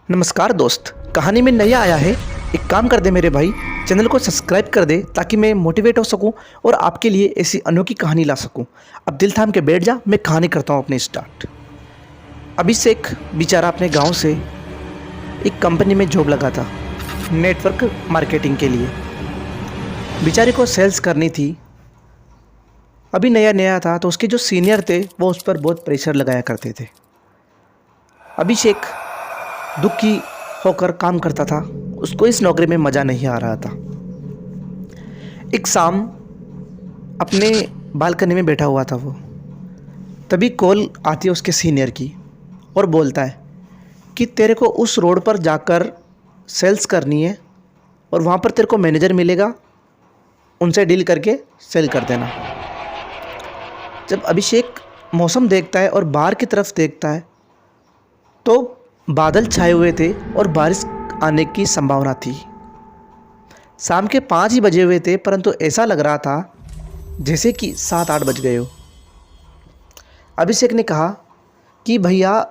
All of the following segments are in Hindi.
नमस्कार दोस्त, कहानी में नया आया है। एक काम कर दे मेरे भाई, चैनल को सब्सक्राइब कर दे ताकि मैं मोटिवेट हो सकूं और आपके लिए ऐसी अनोखी कहानी ला सकूं। अब दिल थाम के बैठ जा, मैं कहानी करता हूं अपनी स्टार्ट। अभिषेक बेचारा अपने गांव से एक कंपनी में जॉब लगा था, नेटवर्क मार्केटिंग के लिए। बेचारे को सेल्स करनी थी, अभी नया नया था, तो उसके जो सीनियर थे वो उस पर बहुत प्रेशर लगाया करते थे। अभिषेक दुखी होकर काम करता था, उसको इस नौकरी में मज़ा नहीं आ रहा था। एक शाम अपने बालकनी में बैठा हुआ था वो, तभी कॉल आती है उसके सीनियर की और बोलता है कि तेरे को उस रोड पर जाकर सेल्स करनी है और वहाँ पर तेरे को मैनेजर मिलेगा, उनसे डील करके सेल कर देना। जब अभिषेक मौसम देखता है और बाहर की तरफ देखता है तो बादल छाए हुए थे और बारिश आने की संभावना थी। शाम के 5 ही बजे हुए थे, परंतु ऐसा लग रहा था जैसे कि 7-8 बज गए हो। अभिषेक ने कहा कि भैया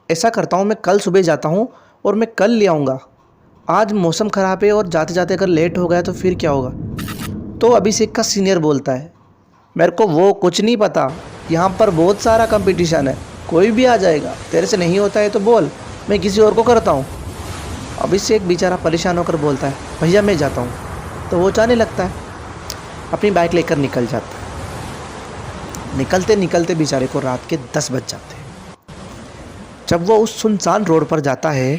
ऐसा करता हूँ, मैं कल सुबह जाता हूँ और मैं कल ले आऊँगा। आज मौसम ख़राब है और जाते जाते अगर लेट हो गया तो फिर क्या होगा। तो अभिषेक का सीनियर बोलता है, मेरे को वो कुछ नहीं पता, यहाँ पर बहुत सारा कंपटीशन है, कोई भी आ जाएगा, तेरे से नहीं होता है तो बोल, मैं किसी और को करता हूँ। अभिषेक बेचारा परेशान होकर बोलता है, भैया मैं जाता हूँ। तो वो जाने लगता है, अपनी बाइक लेकर निकल जाता है। निकलते निकलते बेचारे को रात के 10 बज जाते हैं। जब वो उस सुनसान रोड पर जाता है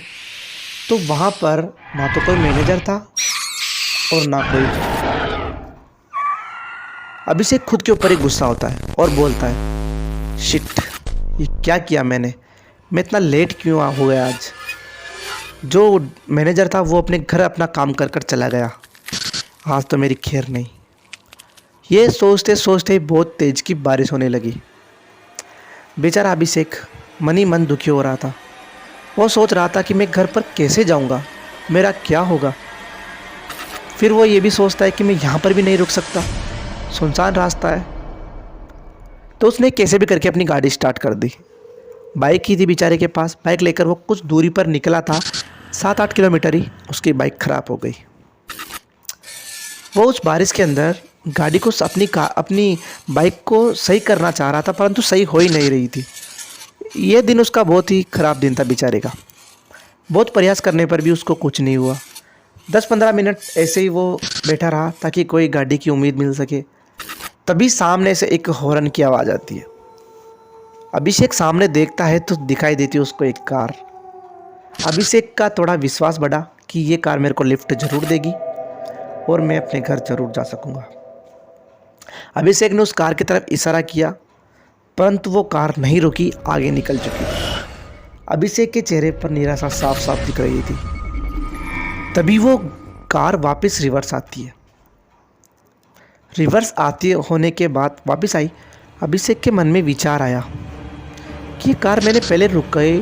तो वहाँ पर ना तो कोई मैनेजर था और ना कोई। अभिषेक खुद के ऊपर ही गुस्सा होता है और बोलता है, शिट, ये क्या किया मैं इतना लेट क्यों हो गया आज। जो मैनेजर था वो अपने घर अपना काम कर कर चला गया, आज तो मेरी खैर नहीं। ये सोचते सोचते बहुत तेज की बारिश होने लगी। बेचारा अभिषेक मन ही मन दुखी हो रहा था। वो सोच रहा था कि मैं घर पर कैसे जाऊंगा, मेरा क्या होगा। फिर वो ये भी सोचता है कि मैं यहाँ पर भी नहीं रुक सकता, सुनसान रास्ता है। तो उसने कैसे भी करके अपनी गाड़ी स्टार्ट कर दी। बाइक ही थी बेचारे के पास, बाइक लेकर वो कुछ दूरी पर निकला था, 7-8 किलोमीटर ही, उसकी बाइक ख़राब हो गई। वो उस बारिश के अंदर गाड़ी को अपनी बाइक को सही करना चाह रहा था, परंतु सही हो ही नहीं रही थी। ये दिन उसका बहुत ही ख़राब दिन था बेचारे का। बहुत प्रयास करने पर भी उसको कुछ नहीं हुआ। 10-15 मिनट ऐसे ही वो बैठा रहा ताकि कोई गाड़ी की उम्मीद मिल सके। तभी सामने से एक हॉर्न की आवाज़ आती है। अभिषेक सामने देखता है तो दिखाई देती है उसको एक कार। अभिषेक का थोड़ा विश्वास बढ़ा कि ये कार मेरे को लिफ्ट ज़रूर देगी और मैं अपने घर ज़रूर जा सकूंगा। अभिषेक ने उस कार की तरफ इशारा किया, परंतु वो कार नहीं रुकी, आगे निकल चुकी। अभिषेक के चेहरे पर निराशा साफ साफ दिख रही थी। तभी वो कार वापस रिवर्स आती है। रिवर्स आती होने के बाद वापस आई। अभिषेक के मन में विचार आया कि ये कार मैंने पहले रुक गई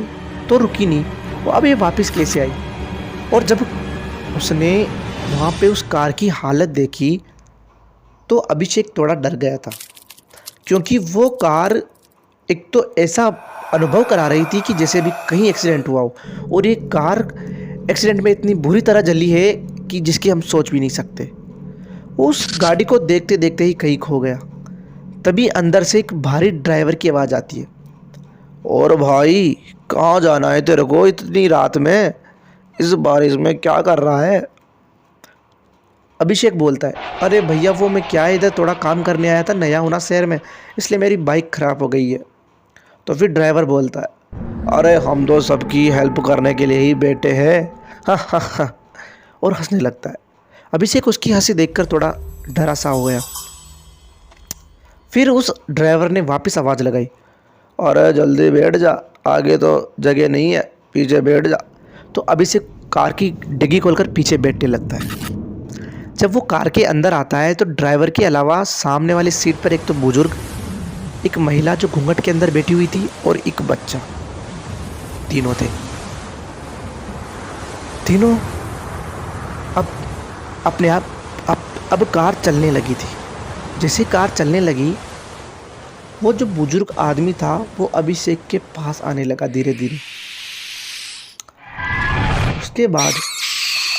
तो रुकी नहीं, वो अब ये वापस कैसे आई। और जब उसने वहाँ पे उस कार की हालत देखी तो अभिषेक थोड़ा डर गया था, क्योंकि वो कार एक तो ऐसा अनुभव करा रही थी कि जैसे भी कहीं एक्सीडेंट हुआ हो, और ये कार एक्सीडेंट में इतनी बुरी तरह जली है कि जिसकी हम सोच भी नहीं सकते। उस गाड़ी को देखते देखते ही कहीं खो गया। तभी अंदर से एक भारी ड्राइवर की आवाज़ आती है, और भाई कहाँ जाना है तेरे को इतनी रात में, इस बारिश में क्या कर रहा है। अभिषेक बोलता है, अरे भैया वो मैं क्या, इधर थोड़ा काम करने आया था, नया होना शहर में, इसलिए मेरी बाइक ख़राब हो गई है। तो फिर ड्राइवर बोलता है, अरे हम तो सबकी हेल्प करने के लिए ही बैठे हैं, हा हा हा, और हंसने लगता है। अभिषेक उसकी हंसी देखकर थोड़ा डरा सा हो गया। फिर उस ड्राइवर ने वापस आवाज़ लगाई, अरे जल्दी बैठ जा, आगे तो जगह नहीं है, पीछे बैठ जा। तो अभिषेक कार की डिग्गी खोलकर पीछे बैठने लगता है। जब वो कार के अंदर आता है तो ड्राइवर के अलावा सामने वाली सीट पर एक तो बुजुर्ग, एक महिला जो घूंघट के अंदर बैठी हुई थी, और एक बच्चा, तीनों थे। तीनों अब अपने आप अब कार चलने लगी थी। जैसे कार चलने लगी, वो जो बुजुर्ग आदमी था वो अभिषेक के पास आने लगा धीरे धीरे। उसके बाद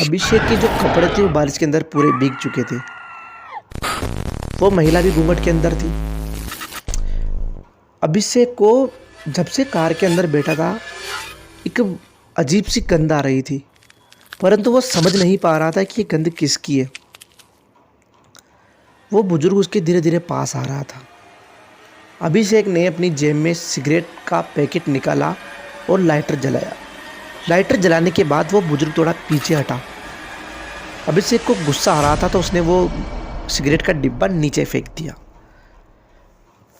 अभिषेक के जो कपड़े थे वो बारिश के अंदर पूरे भीग चुके थे। वो महिला भी घूंघट के अंदर थी। अभिषेक को जब से कार के अंदर बैठा था एक अजीब सी गंध आ रही थी, परंतु वो समझ नहीं पा रहा था कि ये गंध किसकी है। वो बुजुर्ग उसके धीरे धीरे पास आ रहा था। अभिषेक ने अपनी जेब में सिगरेट का पैकेट निकाला और लाइटर जलाया। लाइटर जलाने के बाद वो बुजुर्ग थोड़ा पीछे हटा। अभिषेक को गुस्सा आ रहा था तो उसने वो सिगरेट का डिब्बा नीचे फेंक दिया।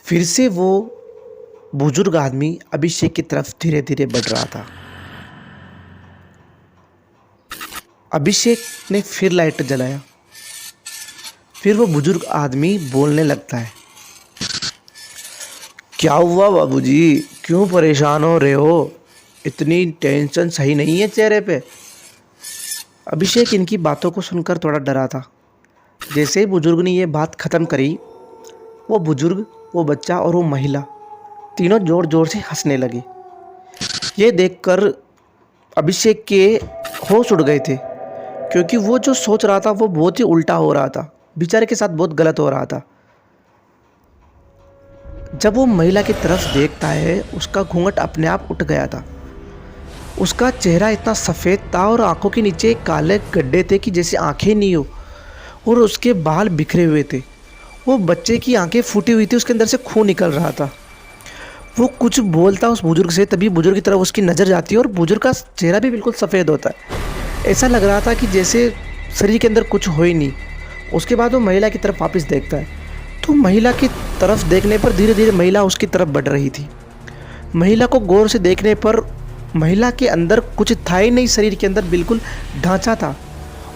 फिर से वो बुजुर्ग आदमी अभिषेक की तरफ धीरे धीरे बढ़ रहा था। अभिषेक ने फिर लाइटर जलाया। फिर वो बुजुर्ग आदमी बोलने लगता है, क्या हुआ बाबूजी, क्यों परेशान हो रहे हो? इतनी टेंशन सही नहीं है चेहरे पे। अभिषेक इनकी बातों को सुनकर थोड़ा डरा था। जैसे ही बुजुर्ग ने ये बात ख़त्म करी, वो बुजुर्ग, वो बच्चा और वो महिला तीनों ज़ोर ज़ोर से हंसने लगे। ये देखकर अभिषेक के होश उड़ गए थे, क्योंकि वो जो सोच रहा था वो बहुत ही उल्टा हो रहा था। बेचारे के साथ बहुत गलत हो रहा था। जब वो महिला की तरफ देखता है, उसका घूंघट अपने आप उठ गया था। उसका चेहरा इतना सफ़ेद था और आंखों के नीचे काले गड्ढे थे कि जैसे आंखें नहीं हो, और उसके बाल बिखरे हुए थे। वो बच्चे की आंखें फूटी हुई थी, उसके अंदर से खून निकल रहा था। वो कुछ बोलता उस बुजुर्ग से, तभी बुजुर्ग की तरफ उसकी नज़र जाती है और बुजुर्ग का चेहरा भी बिल्कुल सफ़ेद होता है। ऐसा लग रहा था कि जैसे शरीर के अंदर कुछ हो ही नहीं। उसके बाद वो महिला की तरफ वापस देखता है, तो महिला की तरफ देखने पर धीरे धीरे महिला उसकी तरफ बढ़ रही थी। महिला को गौर से देखने पर महिला के अंदर कुछ था ही नहीं, शरीर के अंदर बिल्कुल ढांचा था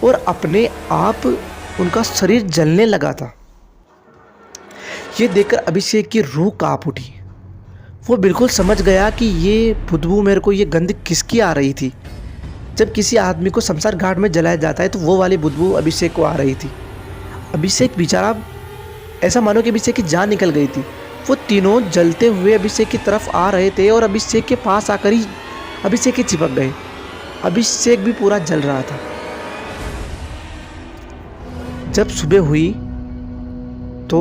और अपने आप उनका शरीर जलने लगा था। ये देखकर अभिषेक की रूह कांप उठी। वो बिल्कुल समझ गया कि ये बदबू, मेरे को ये गंध किसकी आ रही थी। जब किसी आदमी को शमशान घाट में जलाया जाता है तो वो वाली बदबू अभिषेक को आ रही थी। अभिषेक बेचारा, ऐसा मानो कि अभिषेक की जान निकल गई थी। वो तीनों जलते हुए अभिषेक की तरफ आ रहे थे और अभिषेक के पास आकर ही अभिषेक के चिपक गए। अभिषेक भी पूरा जल रहा था। जब सुबह हुई तो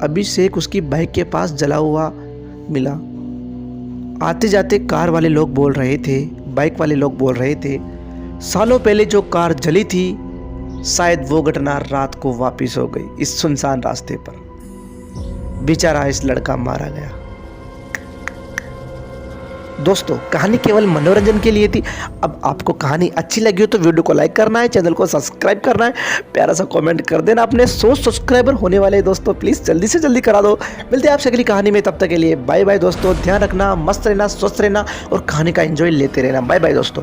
अभिषेक उसकी बाइक के पास जला हुआ मिला। आते जाते कार वाले लोग बोल रहे थे, बाइक वाले लोग बोल रहे थे, सालों पहले जो कार जली थी शायद वो घटना रात को वापस हो गई इस सुनसान रास्ते पर। बेचारा इस लड़का मारा गया। दोस्तों, कहानी केवल मनोरंजन के लिए थी। अब आपको कहानी अच्छी लगी हो तो वीडियो को लाइक करना है, चैनल को सब्सक्राइब करना है, प्यारा सा कमेंट कर देना। अपने 100 सब्सक्राइबर होने वाले दोस्तों, प्लीज़ जल्दी से जल्दी करा दो। मिलते हैं आपसे अगली कहानी में, तब तक के लिए बाय बाय दोस्तों। ध्यान रखना, मस्त रहना, स्वस्थ रहना और कहानी का एंजॉय लेते रहना। बाय बाय दोस्तों।